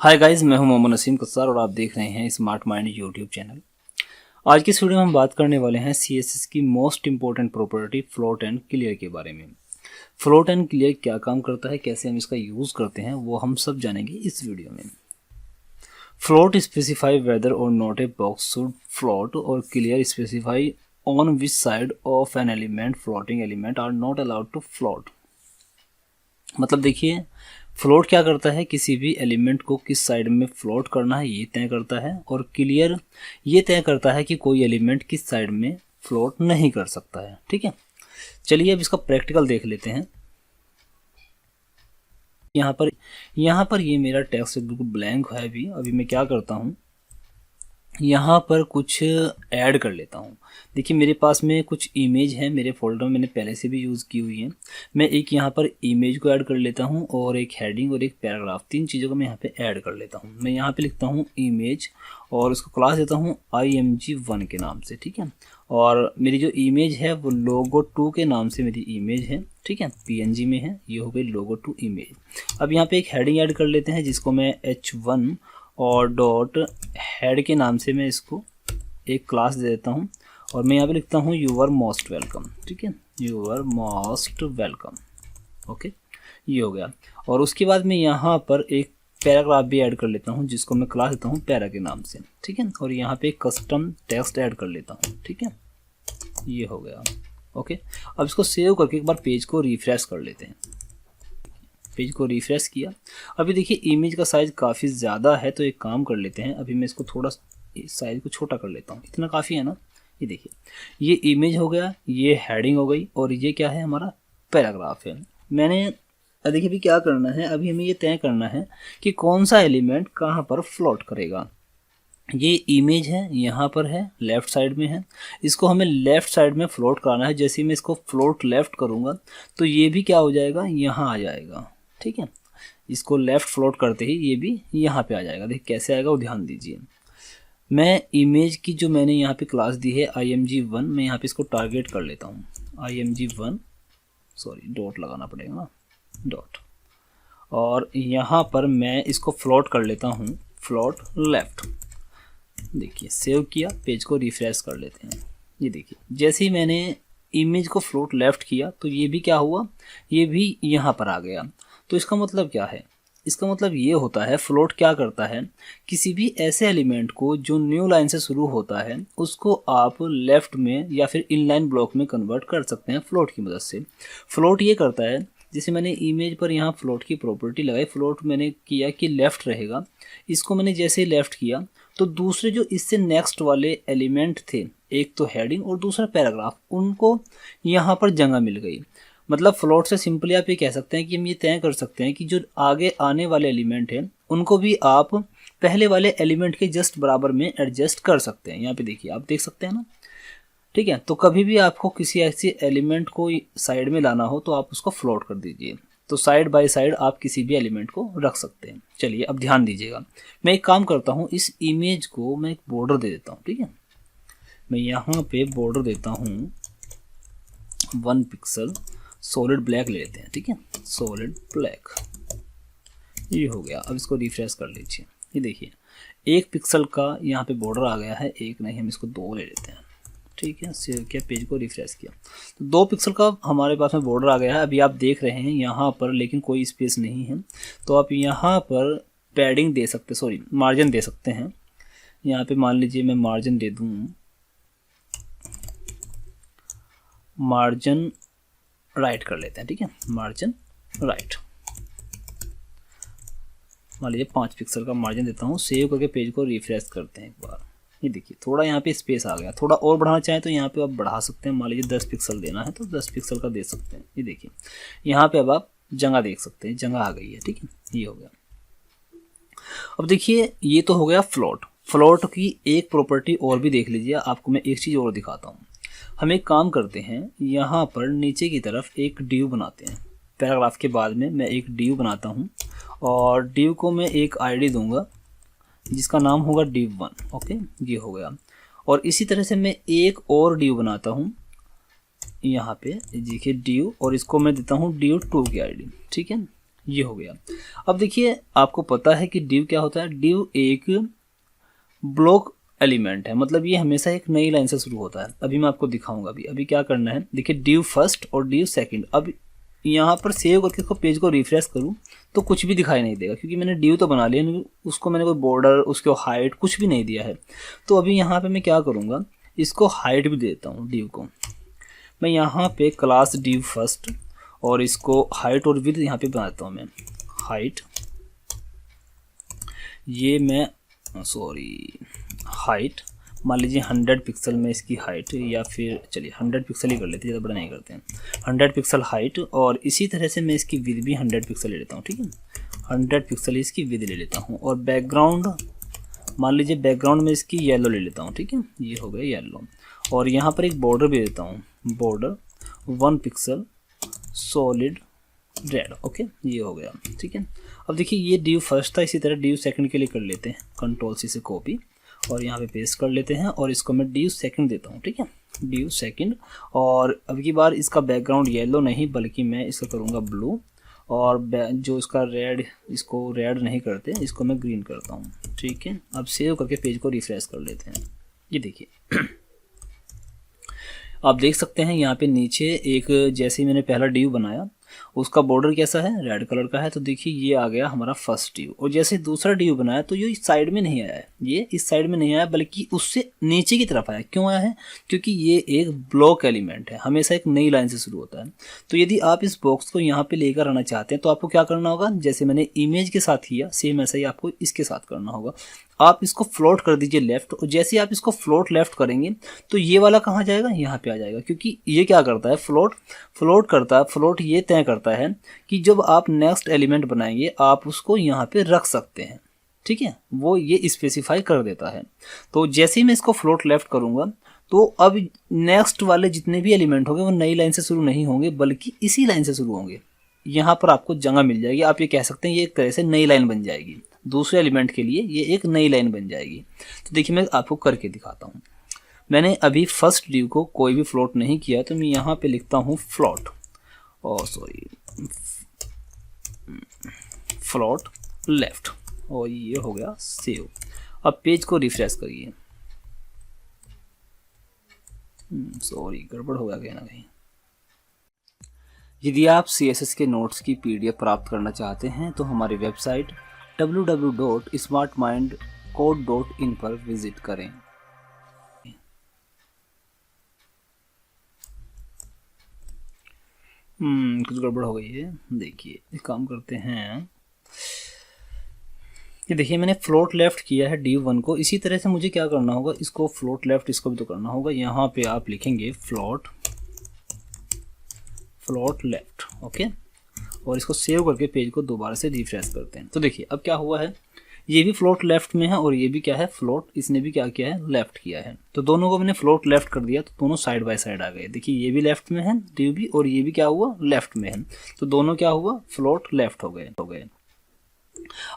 Hi guys, मैं हूं मोहम्मद नसीम कस्सार और आप देख रहे हैं स्मार्ट माइंड यूट्यूब चैनल। आज की इस वीडियो में हम बात करने वाले हैं सीएसएस की most important property float and clear के बारे में। फ्लोट एंड क्लियर क्या काम करता है, कैसे हम इसका यूज़ करते हैं, वो हम सब जानेंगे इस वीडियो में। फ्लोट स्पेसिफाई वेदर और not a box should float और clear specify on which side of an element floating element are not allowed to float. मतलब देखिए, फ्लोट क्या करता है, किसी भी एलिमेंट को किस साइड में फ्लोट करना है ये तय करता है, और क्लियर ये तय करता है कि कोई एलिमेंट किस साइड में फ्लोट नहीं कर सकता है। ठीक है, चलिए अब इसका प्रैक्टिकल देख लेते हैं। यहाँ पर ये मेरा टेक्स्ट बिल्कुल ब्लैंक है। अभी मैं क्या करता हूँ, यहाँ पर कुछ ऐड कर लेता हूँ। देखिए मेरे पास में कुछ इमेज है, मेरे फोल्डर में मैंने पहले से भी यूज़ की हुई है। मैं एक यहाँ पर इमेज को ऐड कर लेता हूँ और एक हेडिंग और एक पैराग्राफ, तीन चीज़ों को मैं यहाँ पे ऐड कर लेता हूँ। मैं यहाँ पे लिखता हूँ इमेज और उसको क्लास देता हूँ img1 के नाम से। ठीक है, और मेरी जो इमेज है वो logo2 के नाम से मेरी इमेज है। ठीक है, png में है, ये हो गई logo2 इमेज। अब यहाँ पे एक हेडिंग ऐड कर लेते हैं जिसको मैं h1 और डॉट हेड के नाम से मैं इसको एक क्लास दे देता हूँ, और मैं यहाँ पे लिखता हूँ यू आर मोस्ट वेलकम। ठीक है, you are most welcome. Okay, ये हो गया। और उसके बाद मैं यहाँ पर एक पैराग्राफ भी ऐड कर लेता हूँ जिसको मैं क्लास देता हूँ पैरा के नाम से। ठीक है, और यहाँ पे कस्टम टेक्स्ट ऐड कर लेता हूँ। ठीक है, ये हो गया। ओके, अब इसको सेव करके एक बार पेज को रिफ्रेश कर लेते हैं। पेज को रिफ्रेश किया। अभी देखिए इमेज का साइज़ काफ़ी ज़्यादा है, तो एक काम कर लेते हैं, अभी मैं इसको थोड़ा साइज़ को छोटा कर लेता हूँ। इतना काफ़ी है ना। ये देखिए, ये इमेज हो गया, ये हेडिंग हो गई, और ये क्या है, हमारा पैराग्राफ है। मैंने देखिए अभी क्या करना है, अभी हमें ये तय करना है कि कौन सा एलिमेंट कहाँ पर फ्लोट करेगा। ये इमेज है, यहाँ पर है, लेफ़्ट साइड में है, इसको हमें लेफ़्ट साइड में फ्लोट कराना है। जैसे ही मैं इसको फ्लोट लेफ़्ट करूँगा तो ये भी क्या हो जाएगा, यहाँ आ जाएगा। ठीक है, इसको लेफ़्ट फ्लोट करते ही ये भी यहाँ पे आ जाएगा। देखिए कैसे आएगा वो ध्यान दीजिए। मैं इमेज की जो मैंने यहाँ पे क्लास दी है img1, मैं यहाँ पे इसको टारगेट कर लेता हूँ img1, सॉरी डॉट लगाना पड़ेगा ना, डॉट, और यहाँ पर मैं इसको फ्लोट कर लेता हूँ फ्लोट लेफ़्ट। देखिए सेव किया, पेज को रिफ्रेश कर लेते हैं। ये देखिए जैसे ही मैंने इमेज को फ्लोट लेफ़्ट किया तो ये भी क्या हुआ, ये भी यहाँ पर आ गया। तो इसका मतलब क्या है, इसका मतलब ये होता है, फ्लोट क्या करता है, किसी भी ऐसे एलिमेंट को जो न्यू लाइन से शुरू होता है उसको आप लेफ़्ट में या फिर इनलाइन ब्लॉक में कन्वर्ट कर सकते हैं फ्लोट की मदद से। फ्लोट ये करता है, जैसे मैंने इमेज पर यहाँ फ्लोट की प्रॉपर्टी लगाई, फ्लोट मैंने किया कि लेफ़्ट रहेगा, इसको मैंने जैसे ही लेफ़्ट किया तो दूसरे जो इससे नेक्स्ट वाले एलिमेंट थे, एक तो हेडिंग और दूसरा पैराग्राफ, उनको यहाँ पर जगह मिल गई। मतलब फ्लोट से सिंपली आप ये कह सकते हैं कि हम ये तय कर सकते हैं कि जो आगे आने वाले एलिमेंट हैं उनको भी आप पहले वाले एलिमेंट के जस्ट बराबर में एडजस्ट कर सकते हैं। यहाँ पे देखिए, आप देख सकते हैं ना। ठीक है, तो कभी भी आपको किसी ऐसे एलिमेंट को साइड में लाना हो तो आप उसको फ्लोट कर दीजिए, तो साइड बाय साइड आप किसी भी एलिमेंट को रख सकते हैं। चलिए अब ध्यान दीजिएगा, मैं एक काम करता हूँ, इस इमेज को मैं एक बॉर्डर दे देता हूँ। ठीक है, मैं यहाँ पे बॉर्डर देता हूँ 1 पिक्सल, सॉलिड ब्लैक ले लेते हैं। ठीक है, सॉलिड ब्लैक, ये हो गया। अब इसको रिफ्रेश कर लीजिए, ये देखिए 1 पिक्सल का यहाँ पे बॉर्डर आ गया है, एक नहीं, हम इसको 2 ले लेते हैं। ठीक है, सेव किया, पेज को रिफ्रेश किया तो 2 पिक्सल का हमारे पास में बॉर्डर आ गया है। अभी आप देख रहे हैं यहाँ पर लेकिन कोई स्पेस नहीं है, तो आप यहाँ पर पैडिंग दे सकते, सॉरी मार्जिन दे सकते हैं। यहाँ पे मान लीजिए मैं मार्जिन दे दूँ, मार्जिन राइट कर लेते हैं। ठीक है, मार्जिन राइट, मान लीजिए 5 पिक्सल का मार्जिन देता हूँ। सेव करके पेज को रिफ्रेश करते हैं एक बार। ये देखिए थोड़ा यहाँ पे स्पेस आ गया, थोड़ा और बढ़ाना चाहें तो यहाँ पे आप बढ़ा सकते हैं। मान लीजिए 10 पिक्सल देना है तो 10 पिक्सल का दे सकते हैं। ये देखिए यहाँ पे अब आप जगह देख सकते हैं, जगह आ गई है। ठीक है, ये हो गया। अब देखिए ये तो हो गया फ्लोट। फ्लोट की एक प्रॉपर्टी और भी देख लीजिए, आपको मैं एक चीज़ और दिखाता हूँ। हम एक काम करते हैं, यहाँ पर नीचे की तरफ एक डिव बनाते हैं। पैराग्राफ के बाद में मैं एक डिव बनाता हूँ और डिव को मैं एक आईडी दूंगा जिसका नाम होगा div1। ओके, ये हो गया। और इसी तरह से मैं एक और डिव बनाता हूँ, यहाँ पे देखिए डिव, और इसको मैं देता हूँ div2 की आईडी। ठीक है, ये हो गया। अब देखिए आपको पता है कि div क्या होता है, div एक ब्लॉक एलिमेंट है, मतलब ये हमेशा एक नई लाइन से शुरू होता है। अभी मैं आपको दिखाऊंगा। अभी क्या करना है, देखिए div फर्स्ट और div सेकंड। अब यहाँ पर सेव करके इसको पेज को रिफ्रेश करूँ तो कुछ भी दिखाई नहीं देगा, क्योंकि मैंने div तो बना लिया, उसको मैंने कोई बॉर्डर, उसको हाइट कुछ भी नहीं दिया है। तो अभी यहाँ पे मैं क्या करूँगा, इसको हाइट भी देता हूँ div को। मैं यहाँ पे क्लास div फर्स्ट और इसको हाइट और विड्थ यहाँ पे बनाता हूँ मैं। हाइट ये मैं हाइट मान लीजिए 100 पिक्सल में इसकी हाइट, या फिर चलिए 100 पिक्सल ही कर लेते हैं, ज़्यादा बड़ा नहीं करते हैं। 100 पिक्सल हाइट, और इसी तरह से मैं इसकी विड्थ भी 100 पिक्सल ले लेता हूँ। ठीक है, 100 पिक्सल इसकी विड्थ ले लेता हूँ। और बैकग्राउंड मान लीजिए बैकग्राउंड में इसकी येलो ले लेता हूँ। ठीक है, ये हो गया येलो। और यहाँ पर एक बॉर्डर भी देता हूँ, border 1 pixel solid red. Okay, ये हो गया। ठीक है, अब देखिए ये div फर्स्ट था, इसी तरह div सेकंड के लिए कर लेते हैं, कंट्रोल सी से कॉपी और यहाँ पे पेस्ट कर लेते हैं, और इसको मैं div सेकंड देता हूँ। ठीक है, div सेकंड। और अब की बार इसका बैकग्राउंड येलो नहीं, बल्कि मैं इसका करूँगा ब्लू, और जो इसका रेड, इसको रेड नहीं करते, इसको मैं ग्रीन करता हूँ। ठीक है, अब सेव करके पेज को रिफ्रेश कर लेते हैं। ये देखिए आप देख सकते हैं यहाँ पे नीचे एक, जैसे ही मैंने पहला div बनाया उसका बॉर्डर कैसा है, रेड कलर का है। तो देखिए ये आ गया हमारा फर्स्ट div। और जैसे दूसरा div बनाया तो ये इस साइड में नहीं आया है, ये इस साइड में नहीं आया, बल्कि उससे नीचे की तरफ आया। क्यों आया है, क्योंकि ये एक ब्लॉक एलिमेंट है, हमेशा एक नई लाइन से शुरू होता है। तो यदि आप इस बॉक्स को यहाँ पे लेकर आना चाहते हैं तो आपको क्या करना होगा, जैसे मैंने इमेज के साथ किया सेम ऐसा ही आपको इसके साथ करना होगा। आप इसको फ्लोट कर दीजिए लेफ्ट, और जैसे ही आप इसको फ्लोट लेफ्ट करेंगे तो ये वाला कहाँ जाएगा, यहाँ पे आ जाएगा। क्योंकि ये क्या करता है, फ्लोट करता है। फ्लोट ये तय करता है कि जब आप नेक्स्ट एलिमेंट बनाएंगे आप उसको यहाँ पे रख सकते हैं। ठीक है, वो ये स्पेसिफाई कर देता है। तो जैसे ही मैं इसको फ्लोट लेफ्ट करूँगा तो अब नेक्स्ट वाले जितने भी एलिमेंट होंगे वो नई लाइन से शुरू नहीं होंगे, बल्कि इसी लाइन से शुरू होंगे। यहाँ पर आपको जगह मिल जाएगी, आप ये कह सकते हैं ये एक तरह से नई लाइन बन जाएगी, दूसरे एलिमेंट के लिए ये एक नई लाइन बन जाएगी। तो देखिए मैं आपको करके दिखाता हूँ। मैंने अभी फर्स्ट div को कोई भी फ्लोट नहीं किया, तो मैं यहाँ पे लिखता हूँ फ्लोट, फ्लोट लेफ्ट, और ये हो गया सेव। अब पेज को रिफ्रेश करिए। गड़बड़ हो गया कहीं ना कहीं। यदि आप CSS के नोट्स की PDF प्राप्त करना चाहते हैं तो हमारी वेबसाइट www.smartmindcode.in पर विजिट करें। कुछ गड़बड़ हो गई है। देखिए एक काम करते हैं, ये देखिए मैंने फ्लोट लेफ्ट किया है div 1 को। इसी तरह से मुझे क्या करना होगा, इसको फ्लोट लेफ्ट इसको भी तो करना होगा। यहाँ पे आप लिखेंगे फ्लोट लेफ्ट। ओके, और इसको सेव करके पेज को दोबारा से रिफ्रेश करते हैं। तो देखिए अब क्या हुआ है, ये भी फ्लोट लेफ्ट में है और ये भी क्या है फ्लोट, इसने भी क्या किया है लेफ्ट किया है। तो दोनों को मैंने फ्लोट लेफ्ट कर दिया, तो दोनों साइड बाय साइड आ गए। देखिए ये भी लेफ्ट में है div भी, और ये भी क्या हुआ लेफ्ट में है। तो दोनों क्या हुआ फ्लोट लेफ्ट हो गए।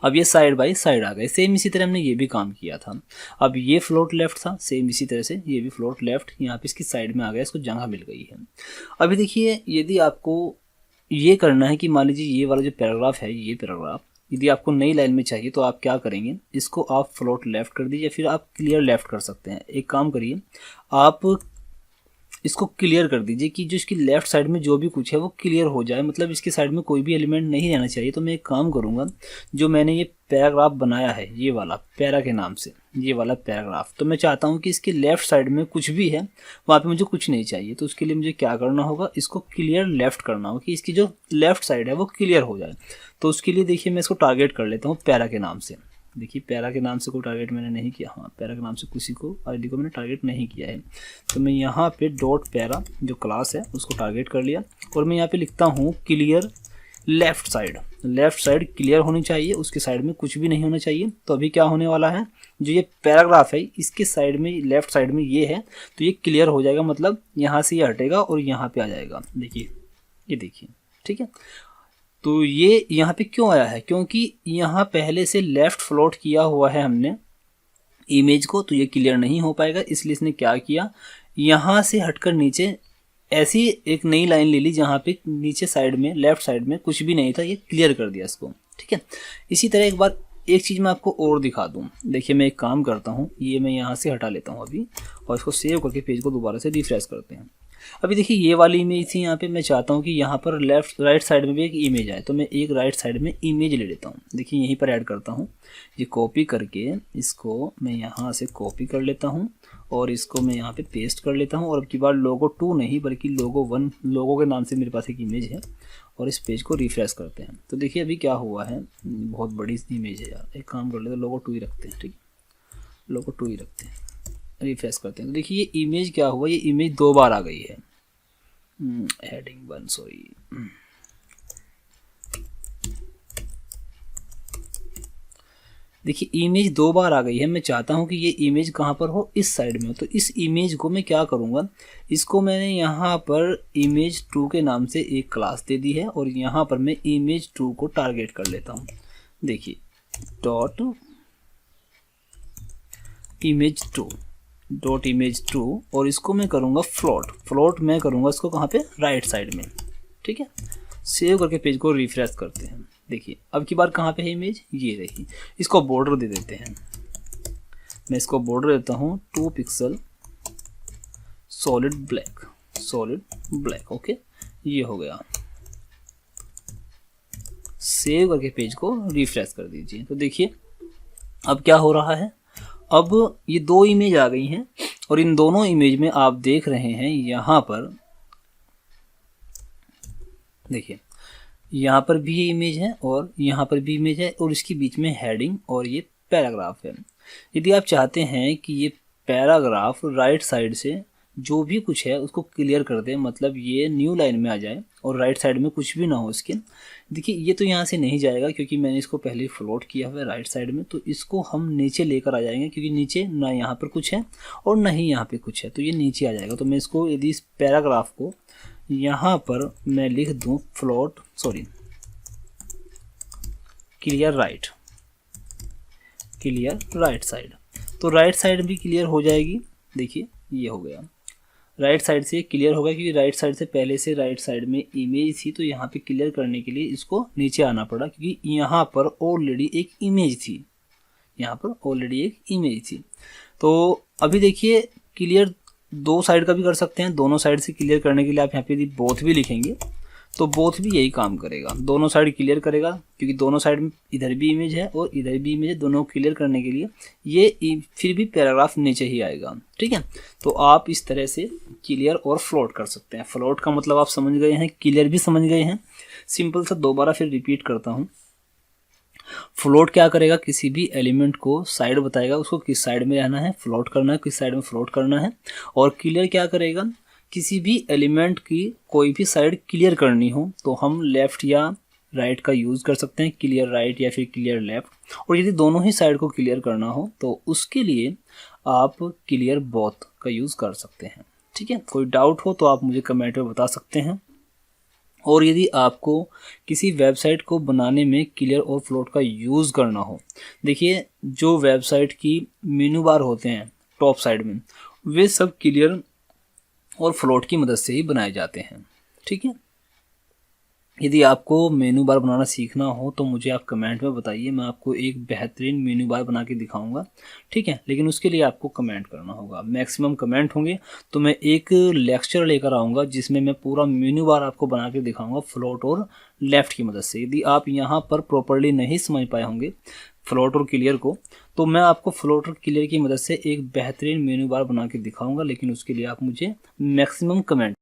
अब ये साइड बाय साइड आ गए। सेम इसी तरह हमने ये भी काम किया था। अब ये फ्लोट लेफ्ट था, सेम इसी तरह से ये भी फ्लोट लेफ्ट यहाँ पे इसकी साइड में आ गया, इसको जगह मिल गई है। अभी देखिए यदि आपको ये करना है कि मान लीजिए ये वाला जो पैराग्राफ है, ये पैराग्राफ यदि आपको नई लाइन में चाहिए तो आप क्या करेंगे, इसको आप फ्लोट लेफ्ट कर दीजिए, फिर आप क्लियर लेफ्ट कर सकते हैं। एक काम करिए, आप इसको क्लियर कर दीजिए कि जो इसकी लेफ्ट साइड में जो भी कुछ है वो क्लियर हो जाए, मतलब इसकी साइड में कोई भी एलिमेंट नहीं रहना चाहिए। तो मैं एक काम करूँगा, जो मैंने ये पैराग्राफ बनाया है ये वाला पैरा के नाम से, ये वाला पैराग्राफ, तो मैं चाहता हूँ कि इसकी लेफ्ट साइड में कुछ भी है वहाँ पे मुझे कुछ नहीं चाहिए। तो उसके लिए मुझे क्या करना होगा, इसको क्लियर लेफ्ट करना होगा कि इसकी जो लेफ्ट साइड है वो क्लियर हो जाए। तो उसके लिए देखिए मैं इसको टारगेट कर लेता हूँ पैरा के नाम से। देखिए पैरा के नाम से कोई टारगेट मैंने नहीं किया, हाँ पैरा के नाम से किसी को आईडी को मैंने टारगेट नहीं किया है। तो मैं यहाँ पे डॉट पैरा जो क्लास है उसको टारगेट कर लिया, और मैं यहाँ पे लिखता हूँ clear left side. Left side clear होनी चाहिए, उसके साइड में कुछ भी नहीं होना चाहिए। तो अभी क्या होने वाला है, जो ये पैराग्राफ है इसके साइड में लेफ्ट साइड में ये है तो ये क्लियर हो जाएगा, मतलब यहाँ से ये हटेगा और यहाँ पे आ जाएगा। देखिए ये देखिए, ठीक है। तो ये यहाँ पे क्यों आया है, क्योंकि यहाँ पहले से लेफ्ट फ्लोट किया हुआ है हमने इमेज को, तो ये क्लियर नहीं हो पाएगा। इसलिए इसने क्या किया, यहाँ से हटकर नीचे ऐसी एक नई लाइन ले ली जहाँ पे नीचे साइड में लेफ्ट साइड में कुछ भी नहीं था, ये क्लियर कर दिया इसको। ठीक है, इसी तरह एक बार एक चीज़ मैं आपको और दिखा दूँ। देखिए मैं एक काम करता हूँ, ये मैं यहाँ से हटा लेता हूँ अभी और इसको सेव करके पेज को दोबारा से रिफ्रेश करते हैं। अभी देखिए ये वाली इमेज थी, यहाँ पे मैं चाहता हूँ कि यहाँ पर लेफ्ट राइट साइड में भी एक इमेज आए, तो मैं एक राइट साइड में इमेज ले लेता हूँ। देखिए यहीं पर ऐड करता हूँ, ये कॉपी करके इसको मैं यहाँ से कॉपी कर लेता हूँ और इसको मैं यहाँ पे पेस्ट कर लेता हूँ। और अब की बार लोगो 2 नहीं बल्कि लोगो 1 लोगो के नाम से मेरे पास एक इमेज है और इस पेज को रिफ्रेश करते हैं। तो देखिए अभी क्या हुआ है, बहुत बड़ी इमेज है यार, एक काम कर लेते हैं, लोगो 2 ही रखते हैं। ठीक है, लोगो 2 ही रखते हैं, रिफ्रेश करते हैं। तो देखिए ये इमेज क्या हुआ, ये इमेज 2 बार आ गई है। हेडिंग 1 सॉरी, देखिए इमेज 2 बार आ गई है। मैं चाहता हूं कि ये इमेज कहां पर हो, इस साइड में हो। तो इस इमेज को मैं क्या करूंगा, इसको मैंने यहाँ पर इमेज 2 के नाम से एक क्लास दे दी है और यहाँ पर मैं इमेज 2 को टारगेट कर लेता हूँ। देखिए डॉट इमेज 2 और इसको मैं करूँगा फ्लोट मैं करूँगा इसको कहाँ पे, राइट साइड में। ठीक है, सेव करके पेज को रिफ्रेश करते हैं। देखिए अब की बार कहाँ पे है इमेज, ये रही। इसको बॉर्डर दे देते हैं, मैं इसको बॉर्डर देता हूँ 2 पिक्सल सॉलिड ब्लैक। ओके, ये हो गया। सेव करके पेज को रिफ्रेश कर दीजिए। तो देखिए अब क्या हो रहा है, अब ये 2 इमेज आ गई हैं और इन दोनों इमेज में आप देख रहे हैं यहाँ पर, देखिए यहाँ पर भी ये इमेज है और यहाँ पर भी इमेज है और इसके बीच में हेडिंग और ये पैराग्राफ है। यदि आप चाहते हैं कि ये पैराग्राफ राइट साइड से जो भी कुछ है उसको क्लियर कर दे, मतलब ये न्यू लाइन में आ जाए और राइट साइड में कुछ भी ना हो इसके। देखिए ये तो यहाँ से नहीं जाएगा क्योंकि मैंने इसको पहले फ्लोट किया हुआ है राइट साइड में, तो इसको हम नीचे लेकर आ जाएंगे क्योंकि नीचे ना यहाँ पर कुछ है और ना ही यहाँ पे कुछ है, तो ये नीचे आ जाएगा। तो मैं इसको यदि इस पैराग्राफ को यहाँ पर मैं लिख दूँ क्लियर राइट साइड, तो राइट साइड भी क्लियर हो जाएगी। देखिए ये हो गया, राइट साइड से क्लियर होगा क्योंकि राइट साइड से पहले से राइट साइड में इमेज थी, तो यहाँ पे क्लियर करने के लिए इसको नीचे आना पड़ा क्योंकि यहाँ पर ऑलरेडी एक इमेज थी। तो अभी देखिए क्लियर 2 साइड का भी कर सकते हैं। दोनों साइड से क्लियर करने के लिए आप यहाँ पे यदि बोथ भी लिखेंगे तो बोथ भी यही काम करेगा, दोनों साइड क्लियर करेगा क्योंकि दोनों साइड में इधर भी इमेज है और इधर भी इमेज है। दोनों क्लियर करने के लिए ये फिर भी पैराग्राफ नीचे ही आएगा। ठीक है, तो आप इस तरह से क्लियर और फ्लोट कर सकते हैं। फ्लोट का मतलब आप समझ गए हैं, क्लियर भी समझ गए हैं। सिंपल सा दोबारा फिर रिपीट करता हूँ। फ्लोट क्या करेगा, किसी भी एलिमेंट को साइड बताएगा, उसको किस साइड में रहना है, फ्लोट करना है, किस साइड में फ्लोट करना है। और क्लियर क्या करेगा, किसी भी एलिमेंट की कोई भी साइड क्लियर करनी हो तो हम लेफ्ट या राइट का यूज़ कर सकते हैं, क्लियर राइट या फिर क्लियर लेफ्ट। और यदि दोनों ही साइड को क्लियर करना हो तो उसके लिए आप क्लियर बोथ का यूज़ कर सकते हैं। ठीक है, कोई डाउट हो तो आप मुझे कमेंट में बता सकते हैं। और यदि आपको किसी वेबसाइट को बनाने में क्लियर और फ्लोट का यूज़ करना हो, देखिए जो वेबसाइट की मेनू बार होते हैं टॉप साइड में, वे सब क्लियर और फ्लोट की मदद से ही बनाए जाते हैं। ठीक है, यदि आपको मेनू बार बनाना सीखना हो तो मुझे आप कमेंट में बताइए, मैं आपको एक बेहतरीन मेनू बार बना के दिखाऊंगा। ठीक है, लेकिन उसके लिए आपको कमेंट करना होगा। मैक्सिमम कमेंट होंगे तो मैं एक लेक्चर लेकर आऊँगा जिसमें मैं पूरा मेनू बार आपको बना के दिखाऊंगा फ्लोट और लेफ्ट की मदद से। यदि आप यहाँ पर प्रॉपरली नहीं समझ पाए होंगे फ्लोट और क्लियर को, तो मैं आपको फ्लोट और क्लियर की मदद से एक बेहतरीन मेनू बार बना के दिखाऊंगा, लेकिन उसके लिए आप मुझे मैक्सिमम कमेंट